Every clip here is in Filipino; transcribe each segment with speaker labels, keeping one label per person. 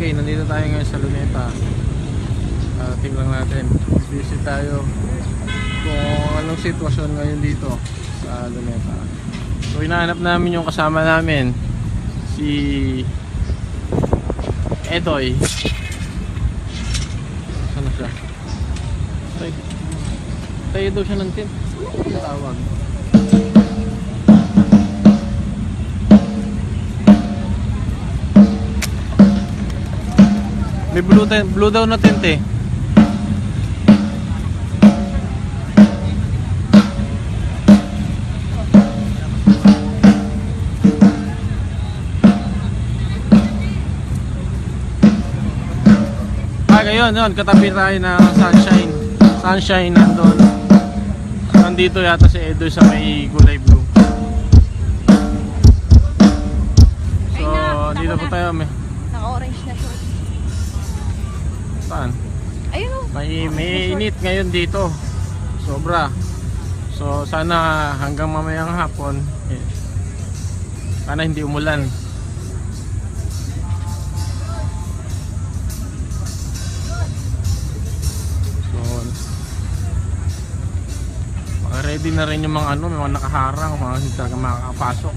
Speaker 1: Okay, nandito tayo ngayon sa Luneta. Tingnan natin, visit tayo kung anong sitwasyon ngayon dito sa Luneta. So hinahanap namin yung kasama namin, si Edoy. Saan na siya? Tayo daw siya ng tent. Ano tawag? May blue daw na tent eh. Ngayon, katabi tayo ng Sunshine nandun. Nandito yata si Edoy sa may gulay blue. So, dito po tayo.
Speaker 2: Naka-orange na siya.
Speaker 1: Saan?
Speaker 2: Ayun o.
Speaker 1: May init ngayon dito. Sobra. So, sana hanggang mamayang hapon, sana hindi umulan. Ready na rin yung mga mga nakaharang, mga hindi talaga makakapasok.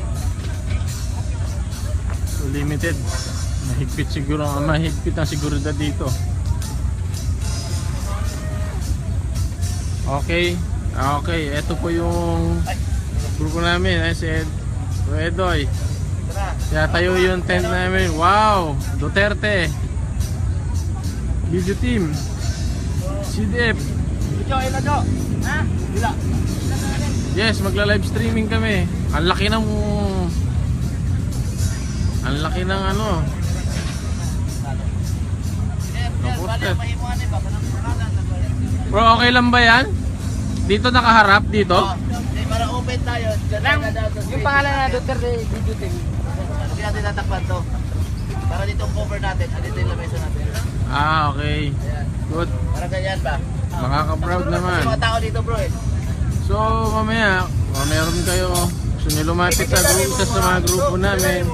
Speaker 1: So limited. Mahigpit ang seguridad dito. Okay. Ito po yung grupo namin, si Edoy. Kaya tayo yung tent namin. Wow! Duterte. Video team. CDF. Yes, magla-live streaming kami. Ang laki ng Bro, okay lang ba yan? Dito nakaharap dito?
Speaker 3: Para open tayo.
Speaker 2: Yung pangalan na Duterte Video Team.
Speaker 3: Hindi natin natakpan to. Para dito cover natin. Dito yung lamesa natin.
Speaker 1: Okay. Good.
Speaker 3: Para ganyan ba?
Speaker 1: Makaka-proud naman.
Speaker 3: Kasi mga tao dito bro eh.
Speaker 1: So mamaya, meron kayo gusto nyo lumapit sa mga grupo namin.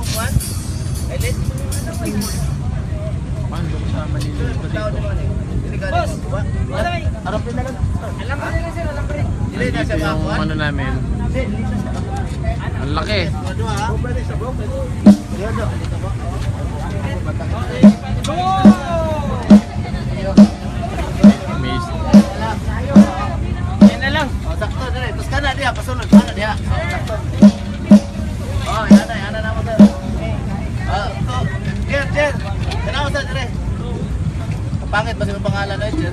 Speaker 1: Paano sa Manila dito?
Speaker 3: Boss! Harap din na lang. Alam mo nila sir, alam mo rin.
Speaker 1: Dito yung namin. Ang laki.
Speaker 3: Sakto dire, terus kana dia pasunod kana dia. Oh, yana na mo sir. Jer. Kana mo sir dire. Pangit ba sa pangalan na Jer?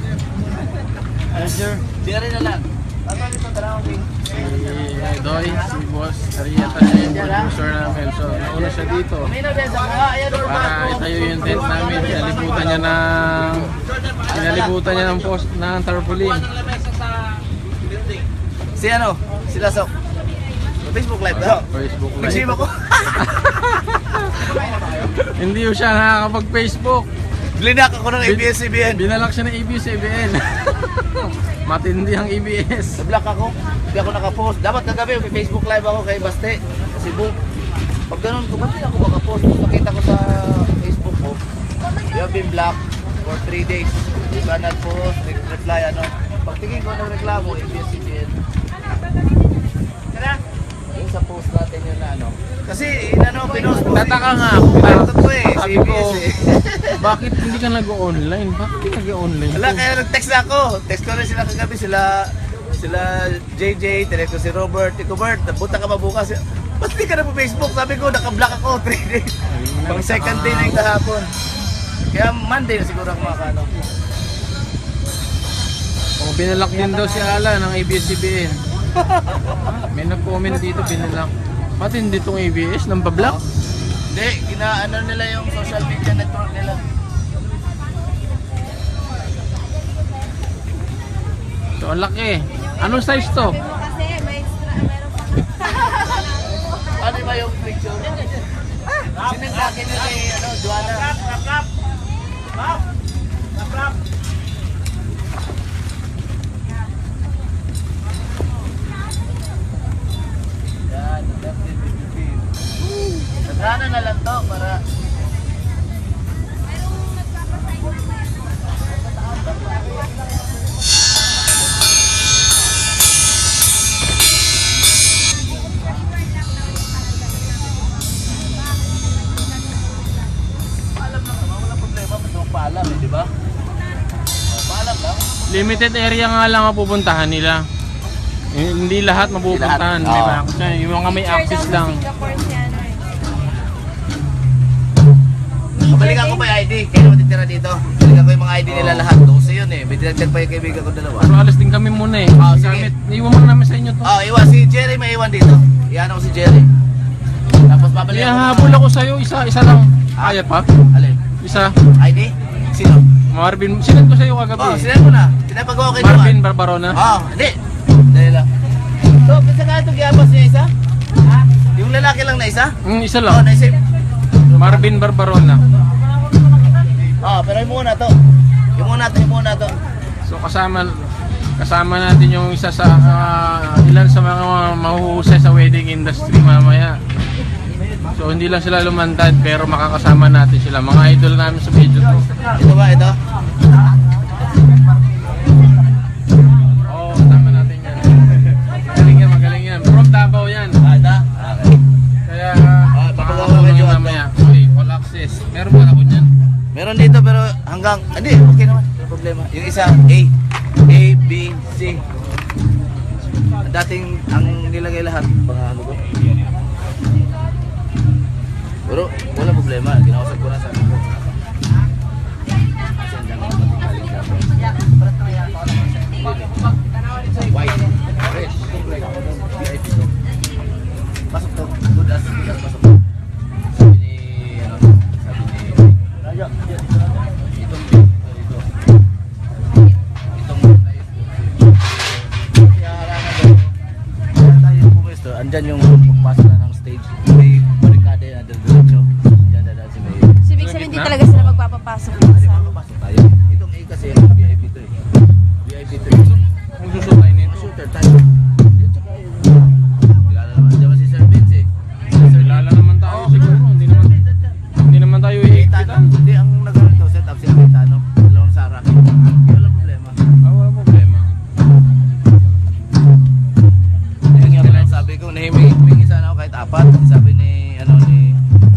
Speaker 1: Jer.
Speaker 3: Jer na lang. Ano dito dalawa king?
Speaker 1: Si Edoy, si Boss Arieta siya yung producer namin. So nauna siya dito para itayo yung tent namin. Pinalibutan niya ng post ng tarpaulin.
Speaker 3: Si ano? Sila Sok. Facebook live daw.
Speaker 1: Facebook live.
Speaker 3: Nag-save ako.
Speaker 1: Hindi ko siya nakakapag-Facebook.
Speaker 3: Blinak ako ng ABS-CBN.
Speaker 1: Binalak siya ng ABS-CBN. Matindi ang ABS.
Speaker 3: Nablock ako. Hindi ako nakapost. Dapat kagabi may Facebook live ako kay Baste. Sa Cebu. Pag ganun ko, ba't hindi ako makapost? Nakita ko sa Facebook ko. You have been blocked for 3 days. Di ba nag-post, reply ano. Pagtingin ko ng reklamo, ABS-CBN. Yung sa post natin yun na ano. Kasi pinost ko.
Speaker 1: Tataka nga ako. Sabi ko, bakit hindi ka nag-online? Bakit hindi nag-online?
Speaker 3: Wala, kaya nag-text na ako. Text ko rin sila kagabi. Sila JJ, text ko si Robert. Iko Bert, nabuta ka ba bukas? Ba't hindi ka na po Facebook? Sabi ko, naka-block ako 3 days. Pang second day na yung kahapon. Kaya Monday na siguro ako makakano.
Speaker 1: Binalak din daw si Ala ng ABS-CBN. May nag-comment dito, binalak. Ba't hindi itong ABS? Nang bablock?
Speaker 3: Hindi, ginaano nila yung social media network nila.
Speaker 1: So, ang laki. Anong size to?
Speaker 2: Kasi may extra, meron pa.
Speaker 3: Ano ba yung picture? Sinend sa akin nila yung Duana. Rap. Yan, that's it. Sana na lang to para
Speaker 1: limited area nga lang ang pupuntahan nila. Hindi lahat mapupuntahan,
Speaker 3: Hindi
Speaker 1: di
Speaker 3: lahat.
Speaker 1: ba? Kasi yung mga may
Speaker 2: Picture
Speaker 1: access
Speaker 2: daw sa
Speaker 1: lang.
Speaker 2: Singapore si ano eh.
Speaker 3: Kabalikan ko pa yung ID, kayo matitira dito. Balikan ko yung mga ID nila lahat. 12 yun eh. May dinagdag pa yung kaibigan ko dalawa.
Speaker 1: Pero alas din kami muna eh.
Speaker 3: Ah, sige.
Speaker 1: Gamit. Iwan mo na namin sa inyo to.
Speaker 3: Oh, iwan. Si Jerry may iwan dito. Iyan ako si Jerry. Tapos babalikan ko.
Speaker 1: Ihahabol ako sa'yo, isa lang. Kaya pa?
Speaker 3: Alin?
Speaker 1: Isa.
Speaker 3: ID? Sino?
Speaker 1: Marvin, sinend ko sa'yo kagabi.
Speaker 3: Oh, sinend mo na. Pinapagawa kayo
Speaker 1: Marvin Barbarona.
Speaker 3: Oh, hindi. Dahil lang. So, kasi nga ito giabas niya isa? Ha? Yung lalaki lang na isa?
Speaker 1: Isa
Speaker 3: Oh,
Speaker 1: lang.
Speaker 3: naisip.
Speaker 1: Marvin Barbarona.
Speaker 3: Oh, pero yung muna to. Yung muna to.
Speaker 1: So kasama natin yung isa sa ilan sa mga mahuhusay sa wedding industry mamaya. So hindi lang sila lumantad pero makakasama natin sila. Mga idol namin sa video to.
Speaker 3: Ito ba, ito?
Speaker 1: Oo, kasama natin yan. Magaling yan. From Davao yan.
Speaker 3: Ah, ito? Okay.
Speaker 1: Kaya
Speaker 3: papagawa
Speaker 1: makakasama
Speaker 3: medyo
Speaker 1: nyo
Speaker 3: ano.
Speaker 1: mamaya. Okay, all access. Meron ba ako dyan?
Speaker 3: Meron dito pero hanggang, hindi, okay naman. Walang problema. Yung isa, A, B, C. Dating, ang nilagay lahat, mga ano ko. Pero, wala problema. Ginausap ko na sa ano ko. Kasi ang dami naman yung galing sa white, fresh, VIP to. Pasok to. Good as, pasok to. Sabi ni, sabi ni, itong kaya harangan daw. Kaya tayo pumesto, andyan yung pagpasok na ng stage. May barikada na diretso. Diyan na si May.
Speaker 2: So, ibig sabihin hindi talaga sila magpapapasok sa ano.
Speaker 3: Papasok tayo. Itong A kasi VIP to eh. VIP to eh.
Speaker 1: Kung susutay nito.
Speaker 3: Shooter tayo. Kilala naman. Diyan ba si Sir Vince eh?
Speaker 1: Kilala naman tayo siguro. Hindi naman tayo iikitan.
Speaker 3: Hindi, ang nagkaroon to, set up sila Gaetano. Dalawang Sara. Walang problema.
Speaker 1: Wala problema.
Speaker 3: Yung nga pala sabi ko, nahimingi sana ako kahit 4. Sabi ni, ni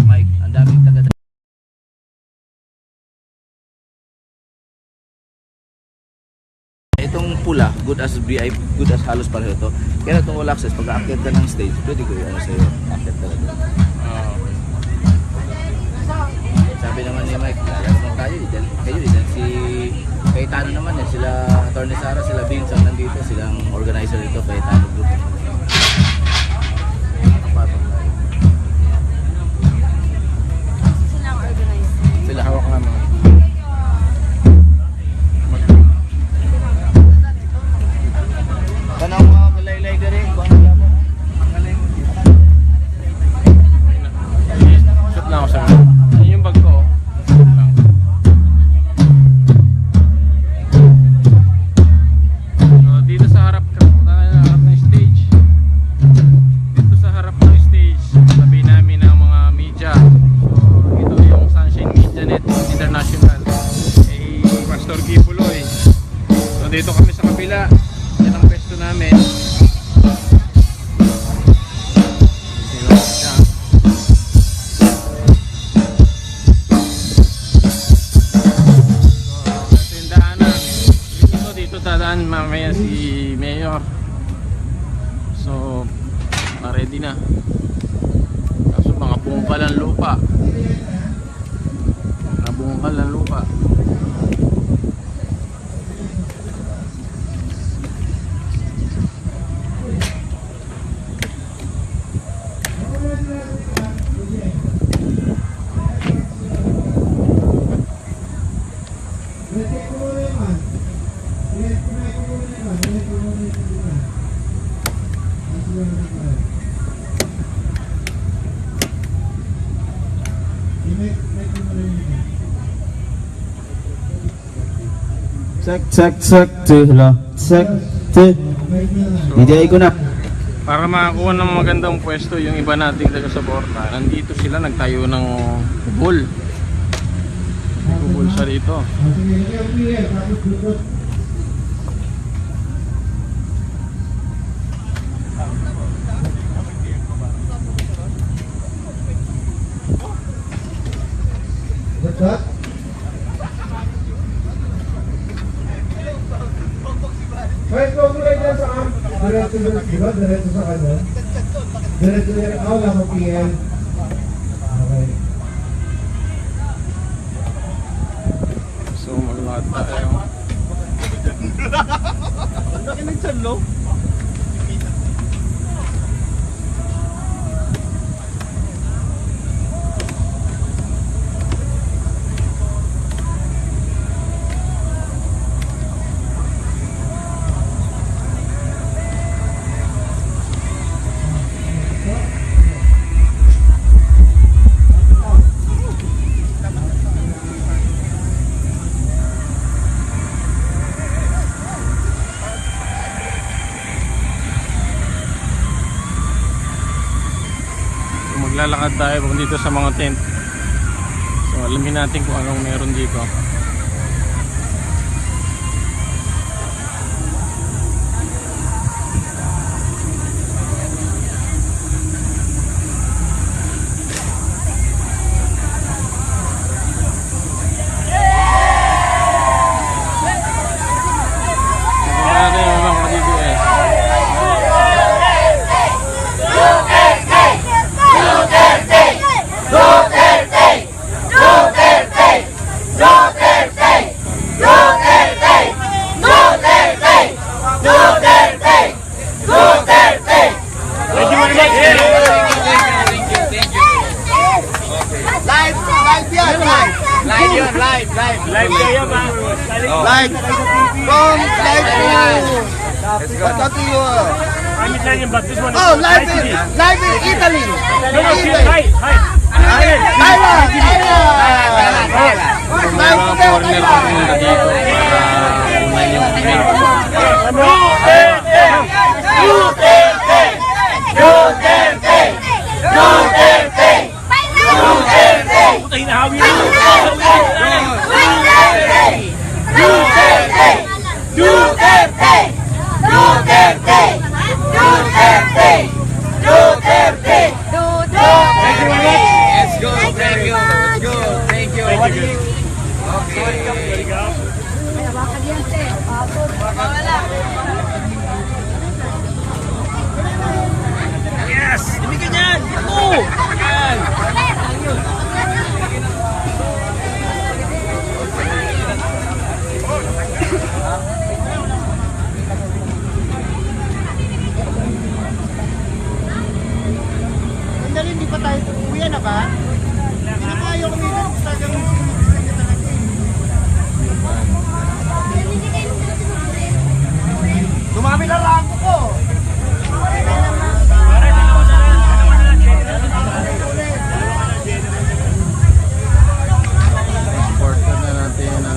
Speaker 3: Mike, ang daming taga. Itong pula, good as VIP, good as halos pareho to. Kaya itong all access, pag aakyat ka ng stage, pwede ko yung sa'yo, aakyat ka lang. Sabi naman ni Mike, lalaman tayo, kayo, si Gaetano naman yan, sila Atty. Sara, sila Vince ang nandito, silang organizer dito, Gaetano Group. Nakapatong tayo.
Speaker 2: Sila ang organizer.
Speaker 1: Sila hawak nga mga.
Speaker 3: Kanang mga kalaylay ka rin, kung ano lang mo na. Magaling.
Speaker 1: Shoot na ako sa mga. Ayun yung bag ko. Shoot lang. So, dito sa harap ng stage. Dito sa harap ng stage, sabi namin ng mga media. So, ito yung Sunshine Media Net International. Pastor Kibuloy. So, dito kami sa kabila. Yan ang pwesto namin. Sino siya? So, ito yung daanan. Dito dadaan mamaya si Mayor. So, ready na. Kaso mga bungkal ang lupa. Mga bungkal ang lupa.
Speaker 3: Hindi ko na.
Speaker 1: Para makakuha ng magandang pwesto yung iba nating taga-suporta, nandito sila nagtayo ng kubol. May kubol siya dito.
Speaker 4: ba? Diretso sa kanya? Diretso na rin. Wala ko PL. Okay.
Speaker 1: So maglakad tayo.
Speaker 3: Ang laki ng tiyan, no?
Speaker 1: So maglalakad tayo dito sa mga tent. So alamin natin kung anong meron dito. Tignan natin yung mga DDS.
Speaker 3: Live yun, live.
Speaker 5: Live kayo ba?
Speaker 3: Live. From live to... Let's go. Go to you.
Speaker 5: I'm Italian, but this one is
Speaker 3: Oh, live
Speaker 5: TV.
Speaker 3: in Italy.
Speaker 5: No, no, hi.
Speaker 3: Thailand.
Speaker 1: So may mga foreigner pa pumunta dito para unan yung event.
Speaker 5: Puta, hinahawi na.
Speaker 3: Let's go. Thank you. Let's go. Thank you.
Speaker 5: Thank you.
Speaker 3: Okay.
Speaker 5: There you go. Yes! Ibigay niyan! Ako! Yan!
Speaker 3: Sandali, hindi pa tayo uuwi na ba? Hindi na kayo kami talagang dumami na lang ko.
Speaker 1: Portal na natin na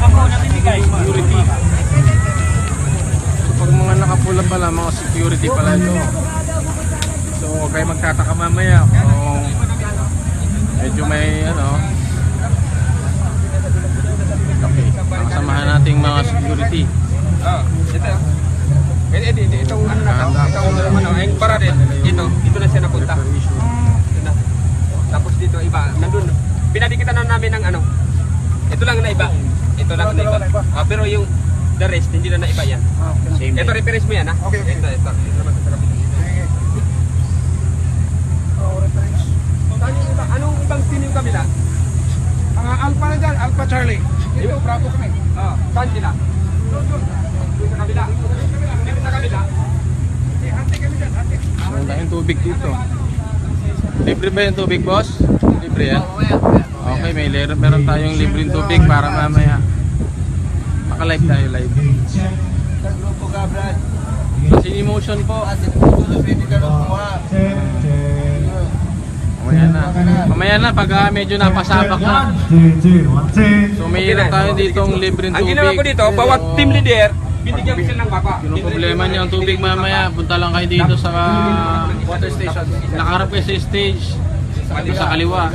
Speaker 5: Ako, nabibigay.
Speaker 1: security. So pag mga nakapula pala, mga security pala ito. So huwag kayo magtataka mamaya kung medyo may ano. Okay, makasamahan nating mga security.
Speaker 6: Oh, ito. Itong ano na to, itong ano, yung para din, dito na siya napunta. Ito na. Tapos dito iba, nandun, pinadikitan na namin ng ano, ito lang na iba. Ito lang na iba. Pero yung the rest, hindi na naiba yan. Ito, reference mo yan ha? Okay. Ito naman sa kapit. Saan yung iba? Anong ibang team yung kabila?
Speaker 4: Alpha na dyan, Alpha Charlie. Ito, Bravo kami.
Speaker 6: Saan sila? Doon sa kabila. Dito sa kabila.
Speaker 1: Meron tayong tubig dito. Libre ba yung tubig, boss? Libre yan? Okay, meron tayong libreng tubig para mamaya maka-live tayo live.
Speaker 3: Grupo ka, Brad.
Speaker 1: Kasi emotion po.
Speaker 3: Pwede ka nang kumuha.
Speaker 1: Mamaya na pag medyo napasabak na. So may hirap tayo ditong libreng
Speaker 6: Ang
Speaker 1: tubig.
Speaker 6: ginawa ko dito, bawat team leader, binigyan ko sila ng baba.
Speaker 1: Yung problema niyo ang tubig mamaya, punta lang kayo dito sa water station. Nakaharap kayo sa stage. Sa kaliwa.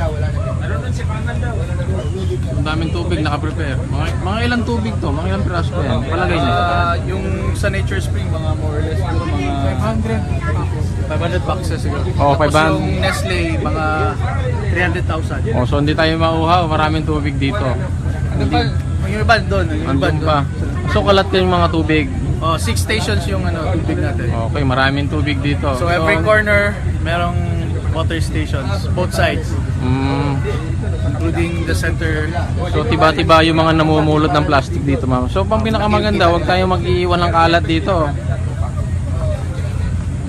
Speaker 1: Ang daming tubig naka-prepare. Mga ilang tubig to? Mga ilang piraso pa yan? Palagay niyo.
Speaker 3: Yung sa Nature Spring, mga more or less, mga 500 boxes siguro.
Speaker 1: Oh,
Speaker 3: Tapos
Speaker 1: 500.
Speaker 3: yung Nestle, mga 300,000.
Speaker 1: Oh, so hindi tayo mauhaw, maraming tubig dito.
Speaker 3: Yung iba doon, yung iba
Speaker 1: Andun pa.
Speaker 3: doon.
Speaker 1: So kalat kayong mga tubig.
Speaker 3: Oh, 6 stations yung tubig natin.
Speaker 1: Okay, maraming tubig dito.
Speaker 3: So every corner merong water stations, both sides,
Speaker 1: Mm,
Speaker 3: including the center.
Speaker 1: so tiba-tiba yung mga namumulot ng plastic dito, ma'am. So pang pinakamaganda, huwag tayong mag-iiwan ng kalat dito.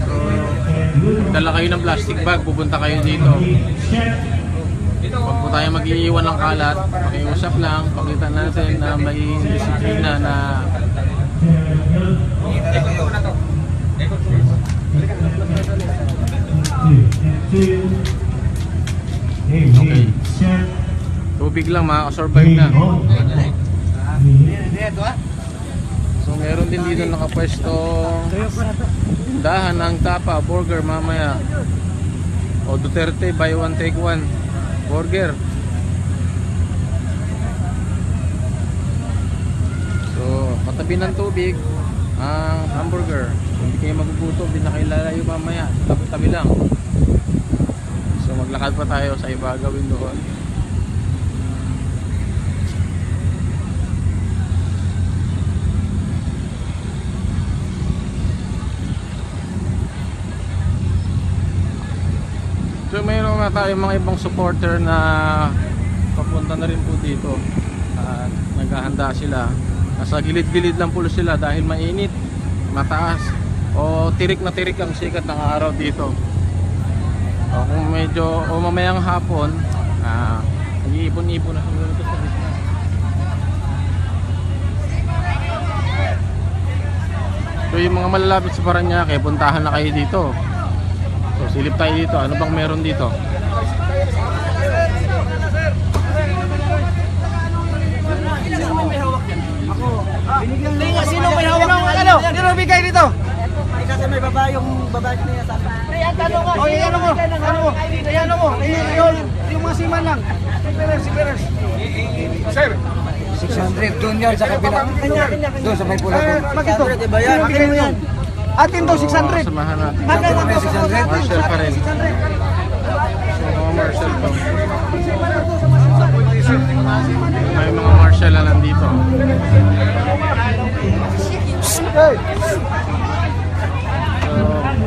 Speaker 1: So, dala kayo ng plastic bag, pupunta kayo dito. Huwag po tayo mag-iiwan ng kalat, pakiusap lang, pakita natin na may disiplina na
Speaker 4: Okay.
Speaker 1: tubig lang, makakasurvive na. So meron din dito nakapwesto dahan ng tapa, burger mamaya. O Duterte, buy one take one burger. So katabi ng tubig ang hamburger. Hindi kayo magugutom, hindi na kayo lalayo mamaya. Tabi-tabi lang. So maglakad pa tayo sa iba gawin doon. So mayroon na tayong mga ibang supporter na papunta na rin po dito. At naghahanda sila. Nasa gilid-gilid lang po sila dahil mainit, mataas o tirik na tirik ang sikat ng araw dito. O kung medyo o mamayang hapon, nag-iipon-ipon na siguro ito sa gitna. So yung mga malalapit sa Parañaque, puntahan na kayo dito. So silip tayo dito, ano bang meron dito?
Speaker 3: Sino may hawak ng ano? Sino bigay dito?
Speaker 7: Kasi may babae yung babae niya sa akin.
Speaker 3: O, ano mo? Ano mo? Yung mga siman lang. Si Perez. Sir.
Speaker 7: 600 doon yan sa kabila. Doon sa may pula doon.
Speaker 3: Bakit to?
Speaker 7: Diba yan?
Speaker 3: Akin mo yan. Atin to, 600.
Speaker 1: Samahan natin.
Speaker 3: Akin to, 600.
Speaker 1: Marshall pa rin. So mga Marshall pa. May mga Marshall na nandito. So,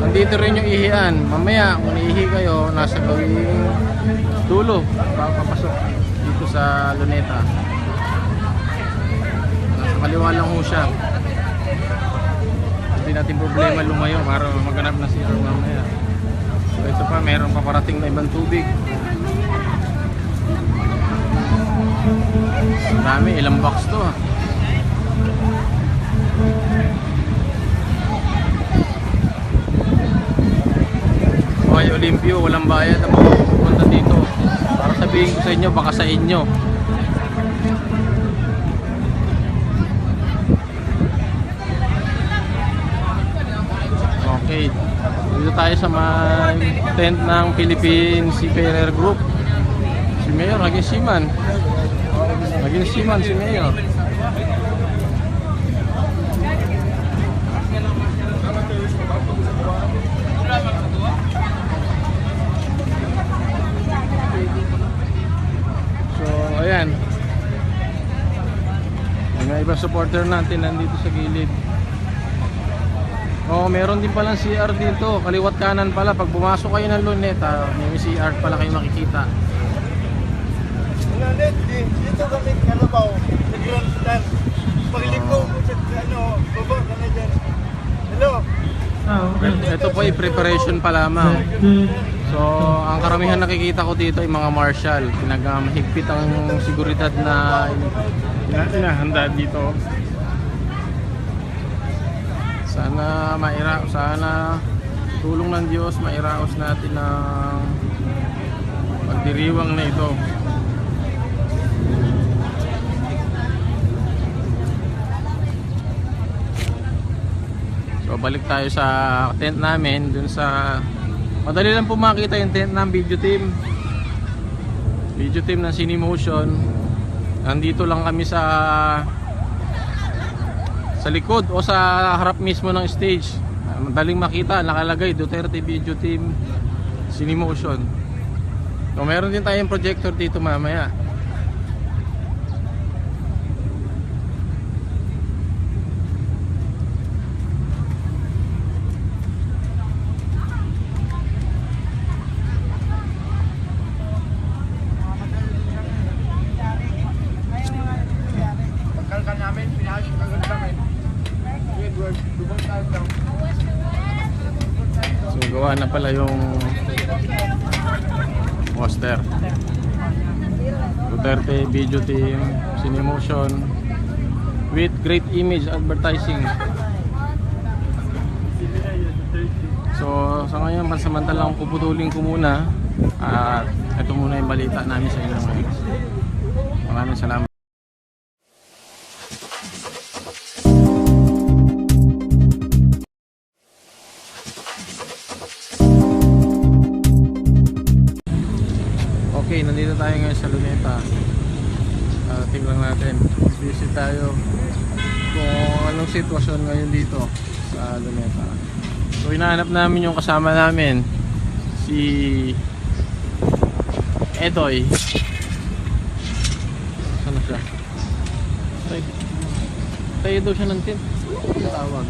Speaker 1: nandito rin yung ihian. Mamaya, kung iihi kayo, nasa gawing dulo. Papapasok dito sa Luneta. Nasa kaliwa lang ho siya. Hindi natin problema lumayo para maghanap na zero mamaya. So ito pa, meron pa parating na ibang tubig. Ang dami, ilang box to ha. Okay, Olympio, walang bayad ang mga pupunta dito. Para sabihin ko sa inyo, baka sa inyo. Okay, dito tayo sa may tent ng Philippine Seafarer Group. Si Mayor, naging seaman. Naging seaman si Mayor. So, ayan. Mga ibang supporter natin nandito sa gilid. Oh, meron din palang CR dito, kaliwat kanan pala. Pag pumasok kayo ng Luneta, may CR pala kayo makikita.
Speaker 7: Dito kami Kalabaw. Sa Grand Stand. Pagligo mo sa baba ka na dyan. Hello.
Speaker 1: Ito po ay preparation pa lamang. So, ang karamihan nakikita ko dito ay mga marshal. Pinagamahigpit ang seguridad na inahanda dito. Sana sana tulong ng Diyos mairaos natin ang pagdiriwang na ito. So balik tayo sa tent namin dun sa madali lang po makita yung tent ng video team ng Cinemotion. Nandito lang kami sa likod o sa harap mismo ng stage. Madaling makita, nakalagay Duterte Video Team Cinemotion. So meron din tayong projector dito mamaya. Nagawa na pala yung poster. Duterte Video Team, Cinemotion with great image advertising. So sa ngayon, pansamantalang puputulin ko muna at ito muna yung balita namin sa inyo ngayon. Maraming salamat. Okay, nandito tayo ngayon sa Luneta. Tingnan natin, visit tayo kung anong sitwasyon ngayon dito sa Luneta. So hinahanap namin yung kasama namin, si Edoy. Saan na siya? Tayo daw siya ng tent. Tawag.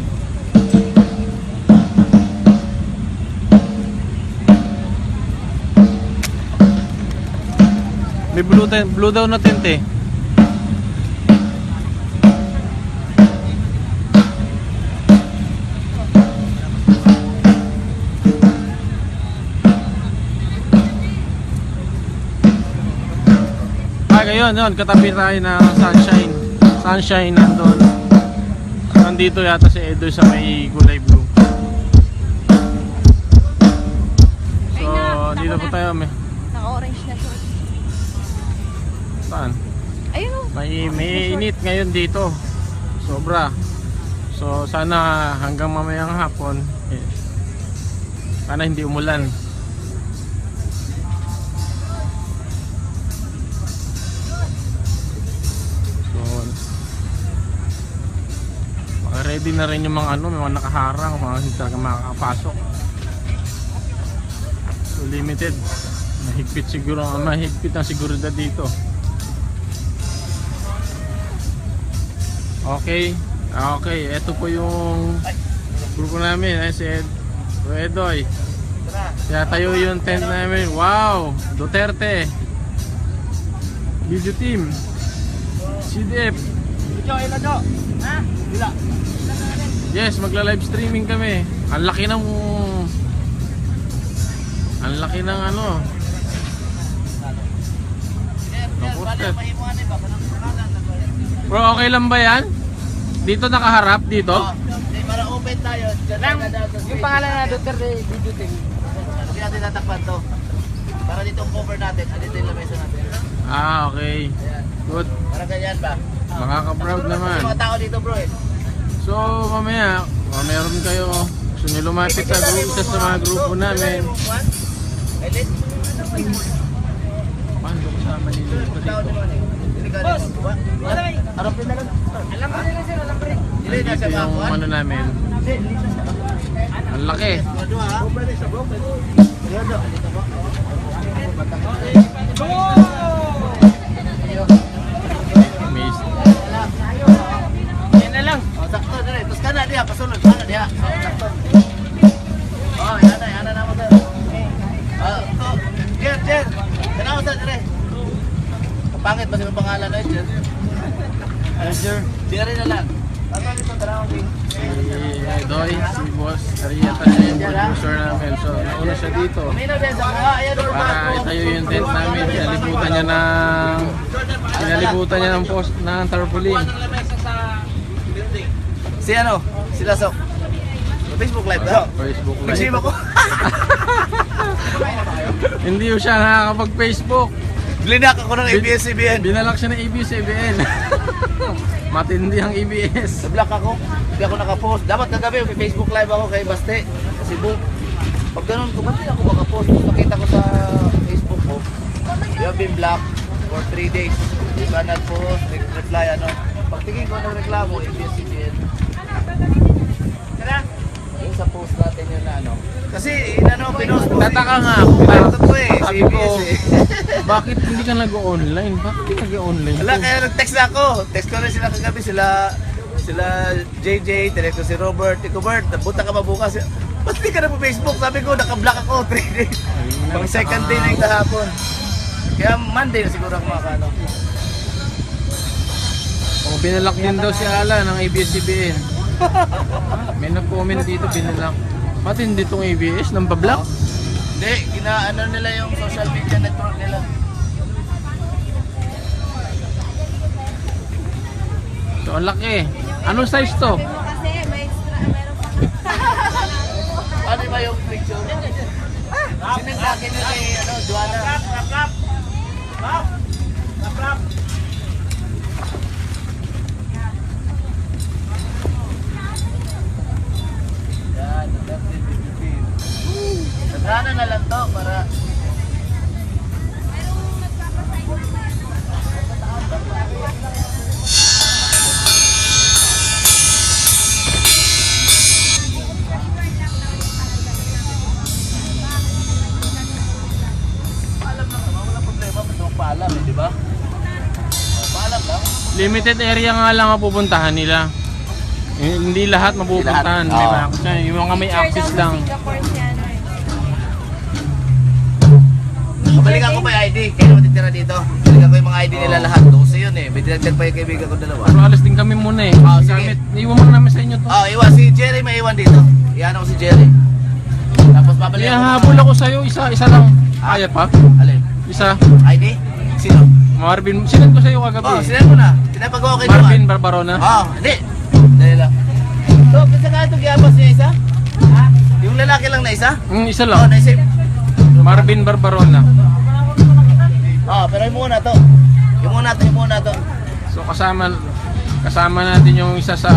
Speaker 1: May blue daw na tent eh. Ngayon, katabi tayo ng Sunshine nandun. Nandito yata si Edoy sa may kulay blue. So, dito po tayo.
Speaker 2: Naka-orange na short.
Speaker 1: Saan?
Speaker 2: Ayun o.
Speaker 1: May init ngayon dito. Sobra. So, sana hanggang mamayang hapon, sana hindi umulan. Ready na rin yung mga mga nakaharang, mga hindi talaga makakapasok. So limited. Mahigpit ang seguridad dito. Okay. Ito po yung grupo namin, si Edoy. Kaya tayo yung tent namin. Wow! Duterte Video Team, CDF. Yes, magla-live streaming kami. Ang laki ng Bro, okay lang ba yan? Dito nakaharap dito?
Speaker 3: Para open tayo.
Speaker 2: Yung pangalan na Duterte Video Team.
Speaker 3: Hindi natin tatakpan to. Para dito ang cover natin. Dito yung lamesa natin.
Speaker 1: Okay. Good.
Speaker 3: Para ganyan ba?
Speaker 1: Makaka-proud naman.
Speaker 3: Kasi mga tao dito bro eh.
Speaker 1: So mamaya, meron kayo gusto nyo lumapit sa mga grupo namin.
Speaker 3: Elit?
Speaker 1: Paano kasama nila ito dito?
Speaker 3: Boss! Harapin na lang. Alam mo nila sir, alam mo rin.
Speaker 1: Dito yung namin. Ang laki. Amazing.
Speaker 3: Yan na lang. O, sakto na rin. Tapos ka na diya, pasunod. Sana diya. Sakto. O, yan na mo sir. Jer. Yan ako sir, dire. Kapangit ba siya pangalan na Jer?
Speaker 1: Jer.
Speaker 3: Jer na lang. Ano dito, tara ko.
Speaker 1: Si Edoy, si Boss Arieta siya yung producer namin. So nauna siya dito
Speaker 3: Kumino din sa mga. Ayan,
Speaker 1: para itayo yung tent namin. Pinalibutan niya ng post ng tarpaulin.
Speaker 3: Si ano? Sila Sok. Facebook live ba?
Speaker 1: Facebook live.
Speaker 3: Nag-save ako.
Speaker 1: Hindi ko siya nakakapag-Facebook.
Speaker 3: Blinak ako ng ABS-CBN.
Speaker 1: Binalak siya ng ABS-CBN. Matindi ang ABS.
Speaker 3: Nag-block ako. Hindi ako nakapost. Dapat kagabi, may Facebook live ako kay Baste. Kasi Cebu. Pag ganun ko, ba't hindi ako makapost? Nakita ko sa Facebook ko. You have been blocked for 3 days. You cannot post, reply ano. Pagtingin ko ng reklamo, ABS-CBN. Yung sa post natin yun na ano. Kasi pinost ko.
Speaker 1: Tataka nga ako.
Speaker 3: Pinakot ko eh.
Speaker 1: Sabi
Speaker 3: Si
Speaker 1: ko,
Speaker 3: ABS eh.
Speaker 1: bakit hindi ka nag-online? Bakit hindi nag-online?
Speaker 3: Wala, kaya nag-text na ako. Text ko rin sila kagabi. Sila JJ, direct ko si Robert. Ikaw Bert, napunta ka ba bukas? Ba't hindi ka na po Facebook? Sabi ko, naka-block ako 3 days. Pang second day na yung kahapon. Kaya Monday na siguro ako makakano.
Speaker 1: Oh, binalak din daw si Ala ng ABS-CBN. May nag-comment dito, binalak. Matindi itong ABS, nang pa-block.
Speaker 3: Hindi, ginaano nila yung social media network nila.
Speaker 1: So, ang laki. Anong size to?
Speaker 2: Sabi mo kasi, may extra, meron pa.
Speaker 3: Ano ba yung picture? Sinend sa akin nila Duana. Yan, that's it. Nagana na lang to para paalam lang naman, walang problema. Basta paalam di ba? Paalam lang.
Speaker 1: Limited area nga lang ang pupuntahan nila. Hindi lahat mapupuntahan,
Speaker 3: Hindi lahat.
Speaker 1: di ba? Kasi yung mga may access lang.
Speaker 2: Singapore siya, ano eh.
Speaker 3: Kabalikan ko pa yung ID, kayo matitira dito. Balikan ko yung mga ID nila lahat. Doon yun eh. May dinagdag pa yung kaibigan ko dalawa.
Speaker 1: Pero alas din kami muna eh.
Speaker 3: Ah, sige.
Speaker 1: Gamit. Iwan mo na namin sa inyo to.
Speaker 3: Oh, iwan. Si Jerry may iwan dito. Iyan ako si Jerry. Tapos babalikan ko.
Speaker 1: Ihahabol ako sa'yo, isa lang. Kaya pa?
Speaker 3: Alin?
Speaker 1: Isa.
Speaker 3: ID? Sino?
Speaker 1: Marvin, sinend ko sa'yo kagabi.
Speaker 3: Oh, sinend mo na. Pinapagawa kayo
Speaker 1: Marvin Barbarona.
Speaker 3: Oh, hindi. Dali lang. So, kasi nga itong giabas niya isa? Ha? Yung lalaki lang na isa?
Speaker 1: Isa
Speaker 3: Oh,
Speaker 1: lang.
Speaker 3: naisip.
Speaker 1: Marvin Barbarona.
Speaker 3: Oh, pero yung muna to. Yung muna to.
Speaker 1: So kasama natin yung isa sa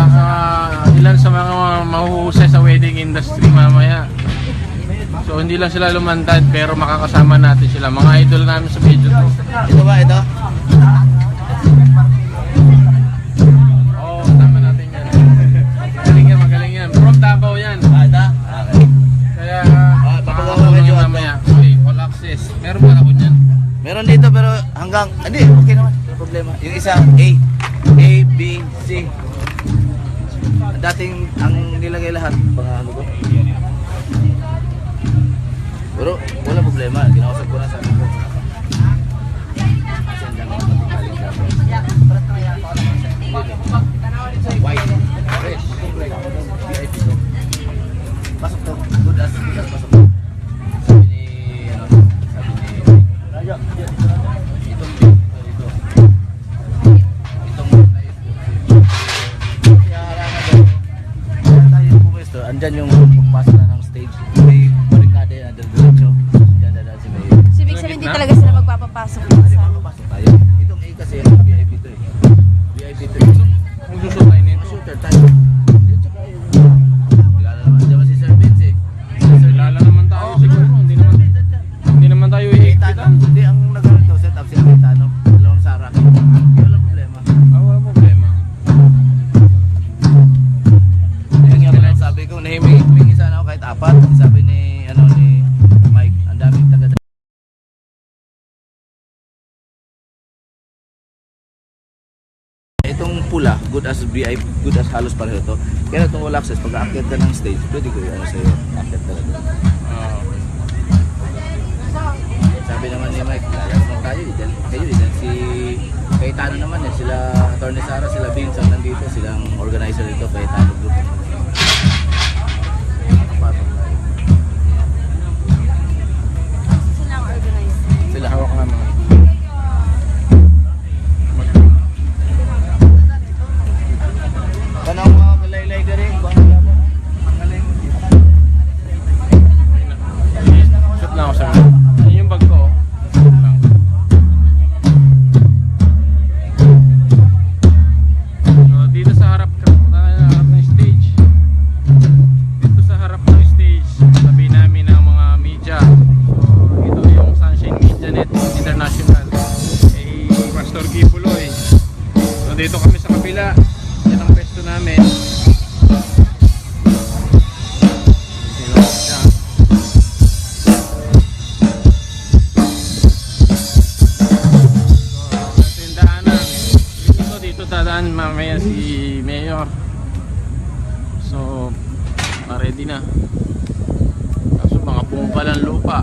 Speaker 1: ilan sa mga mahuhusay sa wedding industry mamaya. So hindi lang sila lumantad pero makakasama natin sila. Mga idol namin sa video to.
Speaker 3: Ito ba, ito?
Speaker 1: Oo, tama natin yan. Magaling yan. From Davao yan.
Speaker 3: Ah, ito? Okay.
Speaker 1: Kaya
Speaker 3: papagawa
Speaker 1: makakasama
Speaker 3: medyo
Speaker 1: mamaya. Okay, all access. Meron ba ako dyan?
Speaker 3: Meron dito pero hanggang, hindi, okay naman. Walang problema. Yung isa, A, B, C. Ang dating, ang nilagay lahat, mga ano ko. Pero wala problema, kinausap ko na sa ko. Kasi ang dami naman galing dito. White, red, VIP to. Pasok to, good as pasok. Sabi ni, sabi ni, andyan yung pagpasok na ng stage. May barikada na diretso. Diyan na si May.
Speaker 2: So, ibig sabihin, hindi talaga sila magpapapasok.
Speaker 3: Kasi papapasok tayo. Itong A kasi VIP to eh. VIP to eh.
Speaker 1: Kung susutay nito.
Speaker 3: Shooter tayo. Diretso kayo. Kilala naman. Diyan ba si Sir Vince eh?
Speaker 1: Kilala naman tayo siguro. Hindi naman tayo
Speaker 3: Kaitano. Hindi, ang nagkaroon to set up si Kaitano. Dalawang Sarah. Walang problema.
Speaker 1: Wala problema.
Speaker 3: Yun nga pala sabi ko, nahiming sana ako kahit apat. Sabi ni, ni Mike, ang daming taga. Itong pula, good as VIP, good as halos pareho to. Kaya itong all access, pag aakyat ka ng stage, pwede ko yung sa'yo, aakyat ka lang. Sabi naman ni Mike, lala naman tayo, kayo, si Kaitano naman eh, sila Atty. Sara, sila Vince ang nandito, silang organizer dito, Kaitano Group.
Speaker 2: Sila ang organizer.
Speaker 1: Sila hawak nga mga.
Speaker 3: Kanang mga kalaylay ka rin, bang alam mo? Magaling.
Speaker 1: Shoot na ako sa mga. Ayun yung bag ko. Shoot lang. So dito sa harap ng stage. Dito sa harap ng stage, sabi namin ng mga media. So ito yung Sunshine Media Net International. Pastor Gipuloy. So dito kami sa kabila. Yan ang pwesto namin. Sino siya? So, ito yung daanan. Dito dadaan mamaya si Mayor. So, ready na. Kaso mga bungkal ang lupa.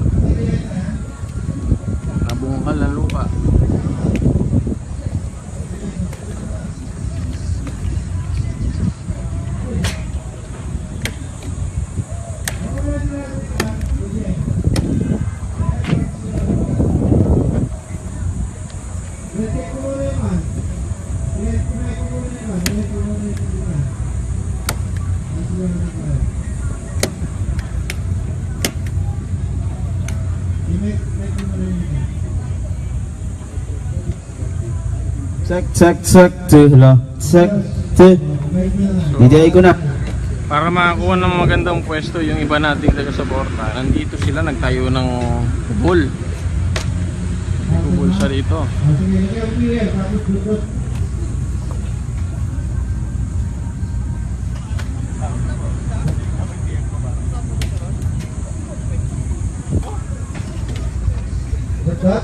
Speaker 1: Mga bungkal ang lupa.
Speaker 8: check, check, hello, check, check. DJ ko na.
Speaker 1: Para makakuha ng magandang pwesto yung iba nating taga-suporta, nandito sila nagtayo ng kubol. May kubol siya dito.
Speaker 4: Betul.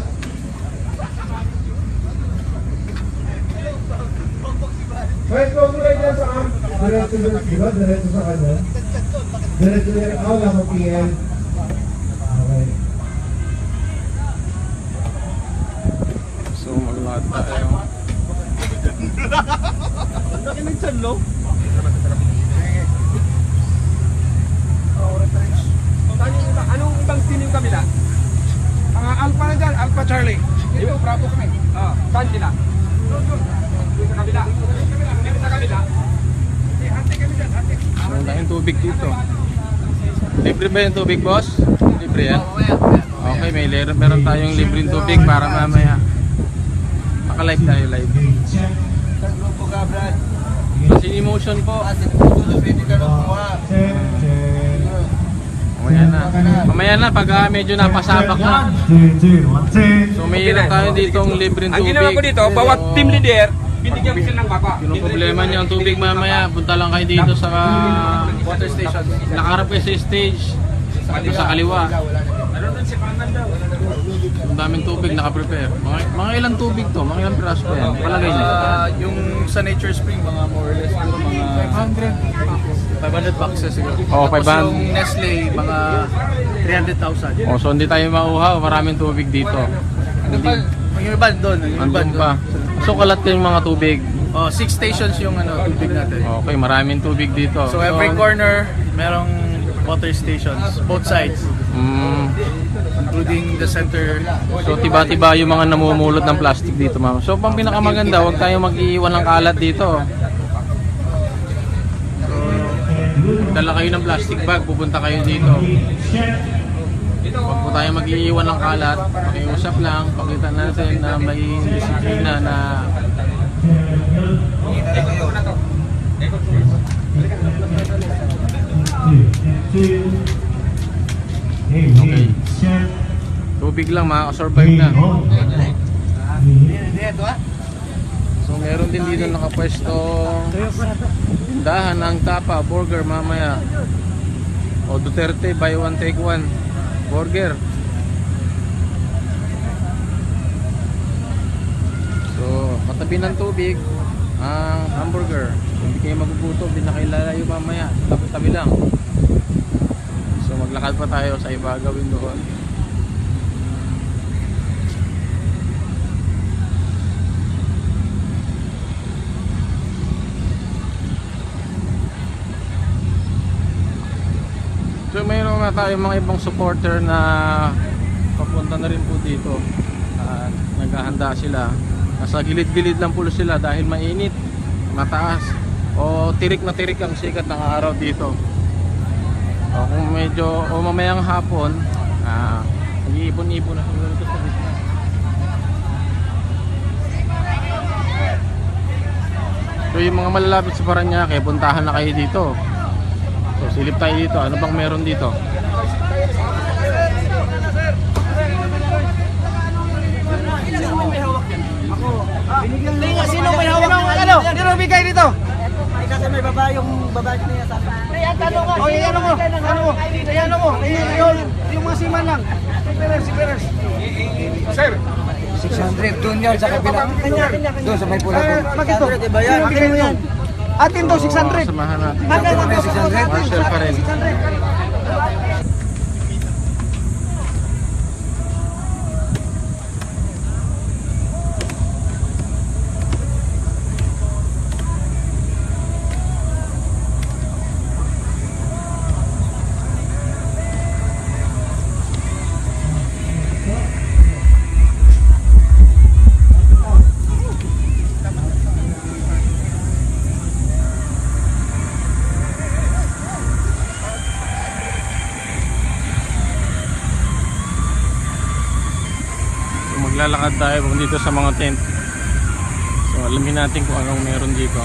Speaker 4: Baik, kau mulai dari saan? Diretso sa kanan. Diretso dari awal ako PN. Okay.
Speaker 1: So maglakad tayo.
Speaker 6: Saan yung iba? Anong ibang team yung kabila?
Speaker 5: Alpha na dyan, Alpha Charlie. Dito, Bravo kami.
Speaker 6: Saan sila? Dito sa kabila. Dito sa kabila.
Speaker 5: Hati kami dyan, hati.
Speaker 1: Ang daming tubig dito. Libre ba yung tubig, boss? Libre yan? Okay, meron tayong libreng tubig para mamaya maka-live tayo live. Kasi emotion po. Mamaya na pag medyo napasabak na. So may ilan tayo ditong libreng
Speaker 6: Ang
Speaker 1: tubig.
Speaker 6: ginawa ko dito, bawat team leader, binigyan ko sila ng baba.
Speaker 1: Yung problema niya ang tubig mamaya, punta lang kayo dito sa water station. Nakaharap kayo sa stage. Dito sa kaliwa. Ang daming tubig naka-prepare. Mga ilang tubig to? Mga ilang piraso pa yan? Palagay niyo.
Speaker 3: Yung sa Nature Spring, mga more or less, mga 500 boxes siguro.
Speaker 1: Oh,
Speaker 3: Tapos
Speaker 1: 500.
Speaker 3: yung Nestle, mga 300,000.
Speaker 1: Oh, so hindi tayo mauhaw, maraming tubig dito.
Speaker 3: Yung iba doon,
Speaker 1: Andun pa. So kalat yung mga tubig.
Speaker 3: Oh, 6 stations yung tubig natin.
Speaker 1: Okay, maraming tubig dito.
Speaker 3: So every corner, merong water stations, both sides, including the center.
Speaker 1: So tiba-tiba yung mga namumulot ng plastic dito, ma'am. So pang pinakamaganda, huwag tayo mag-iiwan ng kalat dito. So dala kayo ng plastic bag, pupunta kayo dito. Huwag po tayo mag-iiwan ng kalat. Pakiusap lang, pakita natin na may disiplina na okay. Tubig lang, makakasurvive na. So meron din dito nakapwesto tindahan ng tapa, burger mamaya. O Duterte, buy one take one burger. So katabi ng tubig ang hamburger. Hindi kayo magugutom, hindi na kayo lalayo mamaya. Tabi-tabi lang. So maglakad pa tayo sa iba gawin doon. So mayroon na tayo mga ibang supporter na papunta na rin po dito. At naghahanda sila. Nasa gilid-gilid lang po sila dahil mainit, mataas o tirik na tirik ang sikat ng araw dito. O kung medyo mamayang hapon, nag-iipon-ipon na siguro ito sa gitna. So yung mga malalapit sa Paranaque, puntahan na kayo dito. So silip tayo dito. Ano bang meron dito?
Speaker 5: Sino may hawak ng ano? Sino bigay dito? Kasi may babae yung babae niya sa akin. Tanong ko. Okay, ano mo? Ano mo? Yung mga siman lang. Si Perez.
Speaker 6: Sir,
Speaker 5: 600 doon yan sa kabila. Doon sa may pula doon. Bakit to? Sino bigay mo yan? Atin to 600.
Speaker 1: Samahan natin.
Speaker 5: Bakit to 600?
Speaker 1: Marshall pa rin.
Speaker 5: 600.
Speaker 1: Maglalakad tayo dito sa mga tent. So So, alamin natin kung anong meron dito.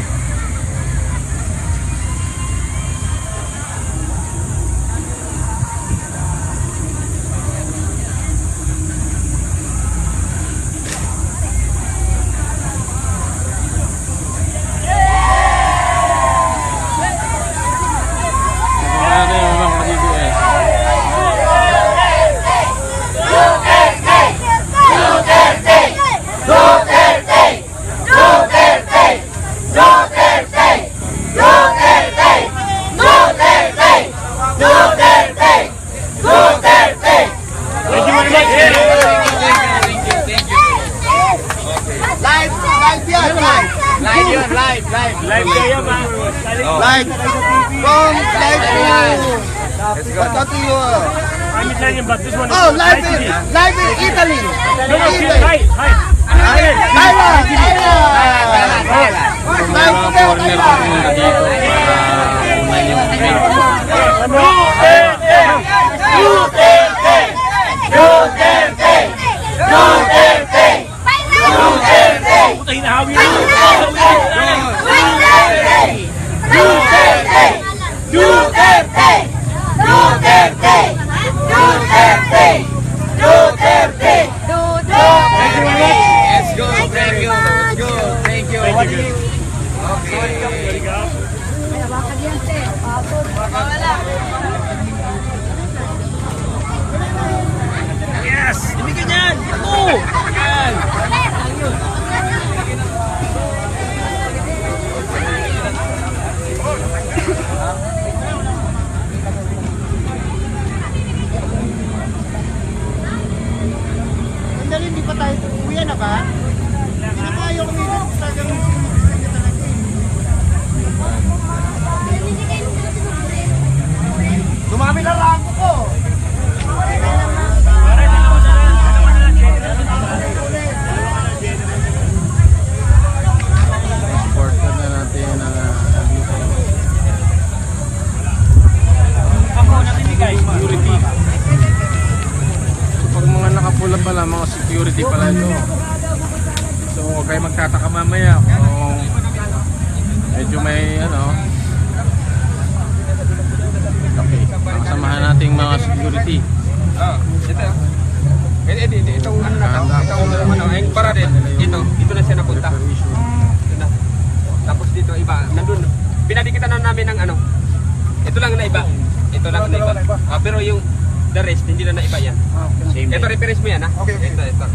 Speaker 3: Live kayo, ma'am. Live. From live to... What to you?
Speaker 7: I'm Italian, but this one is
Speaker 3: Oh, live in Italy.
Speaker 7: No, hi.
Speaker 1: May mga foreigner pa pumunta dito para unan yung event.
Speaker 3: Let's go. Thank you. Let's go. Thank you.
Speaker 7: Yes! Ibigay niyan! Ako! Yan!
Speaker 5: Sandali, hindi pa tayo uwi na ba? Hindi na tayo kumigil talagang dumami na lang ko.
Speaker 1: Portal na natin ang dito. Security. So, pag mga nakapula pala, mga security pala ito. So, huwag kayo magtataka mamaya kung medyo may okay, makasamahan nating mga security.
Speaker 6: Oh, ito. Itong ano na to, yung para din, dito na siya napunta. Ito na. Tapos dito iba, nandun, pinadikitan na namin ng ano. Ito lang na iba. Ito lang na iba. Pero yung the rest, hindi na iba yan. Ito, reference mo yan ha?
Speaker 5: Okay.
Speaker 6: Ito.